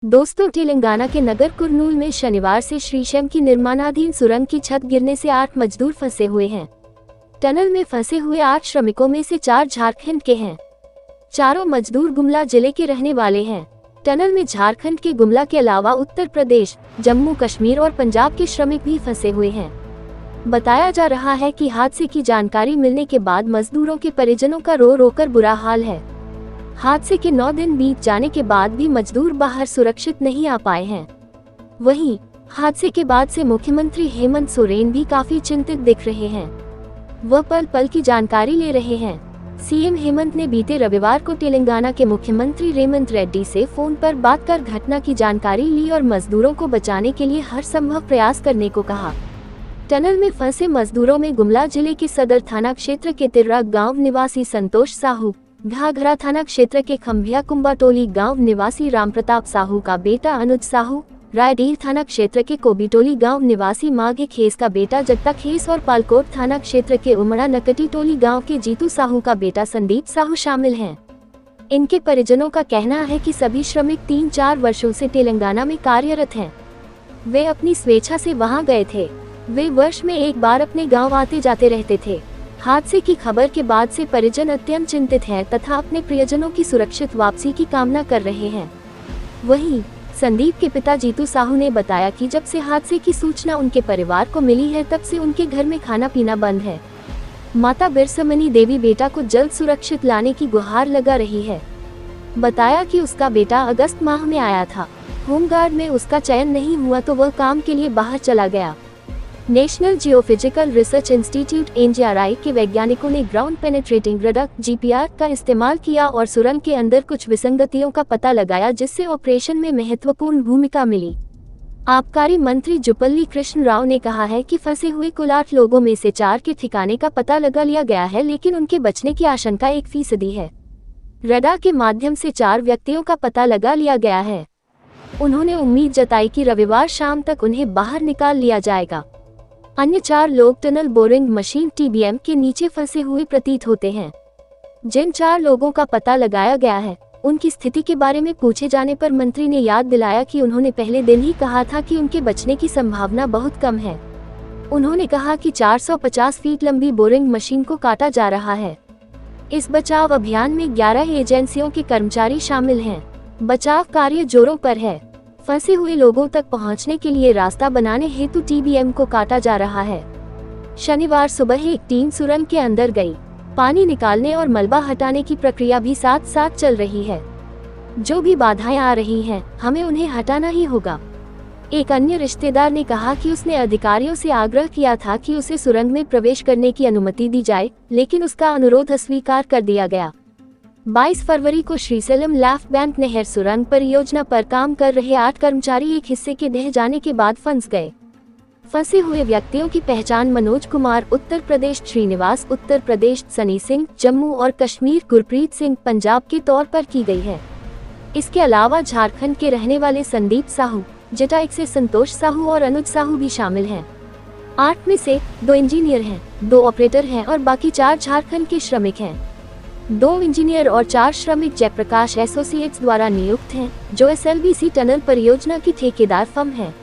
दोस्तों, तेलंगाना के नगर कुरनूल में शनिवार से श्रीशैम की निर्माणाधीन सुरंग की छत गिरने से 8 मजदूर फंसे हुए हैं। टनल में फंसे हुए 8 श्रमिकों में से 4 झारखंड के हैं। चारों मजदूर गुमला जिले के रहने वाले हैं। टनल में झारखंड के गुमला के अलावा उत्तर प्रदेश, जम्मू कश्मीर और पंजाब के श्रमिक भी फंसे हुए हैं। बताया जा रहा है कि हादसे की जानकारी मिलने के बाद मजदूरों के परिजनों का रो रो कर बुरा हाल है। हादसे के 9 दिन बीत जाने के बाद भी मजदूर बाहर सुरक्षित नहीं आ पाए हैं। वहीं हादसे के बाद से मुख्यमंत्री हेमंत सोरेन भी काफी चिंतित दिख रहे हैं। वह पल पल की जानकारी ले रहे हैं। सीएम हेमंत ने बीते रविवार को तेलंगाना के मुख्यमंत्री रेवंत रेड्डी से फोन पर बात कर घटना की जानकारी ली और मजदूरों को बचाने के लिए हर संभव प्रयास करने को कहा। टनल में फंसे मजदूरों में गुमला जिले के सदर थाना क्षेत्र के तिर्रा गांव निवासी संतोष साहू, घाघरा थाना क्षेत्र के खंभिया कुंबाटोली गांव निवासी रामप्रताप साहू का बेटा अनुज साहू, रायडीह थाना क्षेत्र के कोबीटोली गांव निवासी माघे खेस का बेटा जगता खेस और पालकोट थाना क्षेत्र के उमड़ा नकटी टोली गांव के जीतू साहू का बेटा संदीप साहू शामिल हैं। इनके परिजनों का कहना है कि सभी श्रमिक 3-4 वर्षों से तेलंगाना में कार्यरत हैं। वे अपनी स्वेच्छा से वहां गए थे। वे वर्ष में एक बार अपने गाँव आते जाते रहते थे। हादसे की खबर के बाद से परिजन अत्यंत चिंतित हैं तथा अपने प्रियजनों की सुरक्षित वापसी की कामना कर रहे हैं। वहीं संदीप के पिता जीतू साहू ने बताया कि जब से हादसे की सूचना उनके परिवार को मिली है तब से उनके घर में खाना पीना बंद है। माता बिरसमनी देवी बेटा को जल्द सुरक्षित लाने की गुहार लगा रही है। बताया कि उसका बेटा अगस्त माह में आया था। होमगार्ड में उसका चयन नहीं हुआ तो वह काम के लिए बाहर चला गया। National geophysical research institute (NGRI) के वैज्ञानिकों ने ग्राउंड पेनेट्रेटिंग रडार (GPR) का इस्तेमाल किया और सुरंग के अंदर कुछ विसंगतियों का पता लगाया, जिससे ऑपरेशन में महत्वपूर्ण भूमिका मिली। आबकारी मंत्री जुपल्ली कृष्ण राव ने कहा है कि फंसे हुए कुल 8 लोगों में से 4 के ठिकाने का पता लगा लिया गया है, लेकिन उनके बचने की आशंका 1% है। रडार के माध्यम से 4 व्यक्तियों का पता लगा लिया गया है। उन्होंने उम्मीद जताई कि रविवार शाम तक उन्हें बाहर निकाल लिया जाएगा। अन्य 4 लोग टनल बोरिंग मशीन (TBM) के नीचे फंसे हुए प्रतीत होते हैं। जिन 4 लोगों का पता लगाया गया है, उनकी स्थिति के बारे में पूछे जाने पर मंत्री ने याद दिलाया कि उन्होंने पहले दिन ही कहा था कि उनके बचने की संभावना बहुत कम है। उन्होंने कहा कि 450 फीट लंबी बोरिंग मशीन को काटा जा रहा है। इस बचाव अभियान में 11 एजेंसियों के कर्मचारी शामिल हैं। बचाव कार्य जोरों पर है। फंसे हुए लोगों तक पहुंचने के लिए रास्ता बनाने हेतु TBM को काटा जा रहा है। शनिवार सुबह एक टीम सुरंग के अंदर गई। पानी निकालने और मलबा हटाने की प्रक्रिया भी साथ साथ चल रही है। जो भी बाधाएं आ रही हैं, हमें उन्हें हटाना ही होगा। एक अन्य रिश्तेदार ने कहा कि उसने अधिकारियों से आग्रह किया था कि उसे सुरंग में प्रवेश करने की अनुमति दी जाए, लेकिन उसका अनुरोध अस्वीकार कर दिया गया। 22 फरवरी को श्रीशैलम लेफ्ट बैंक नहर सुरंग परियोजना पर काम कर रहे 8 कर्मचारी एक हिस्से के ढह जाने के बाद फंस गए। फंसे हुए व्यक्तियों की पहचान मनोज कुमार उत्तर प्रदेश, श्रीनिवास उत्तर प्रदेश, सनी सिंह जम्मू और कश्मीर, गुरप्रीत सिंह पंजाब के तौर पर की गई है। इसके अलावा झारखंड के रहने वाले संदीप साहू, जटाइक से संतोष साहू और अनुज साहू भी शामिल हैं। 8 में से 2 इंजीनियर हैं, 2 ऑपरेटर हैं और बाकी 4 झारखंड के श्रमिक हैं। 2 इंजीनियर और 4 श्रमिक जयप्रकाश एसोसिएट्स द्वारा नियुक्त हैं, जो SLBC टनल परियोजना की ठेकेदार फर्म है।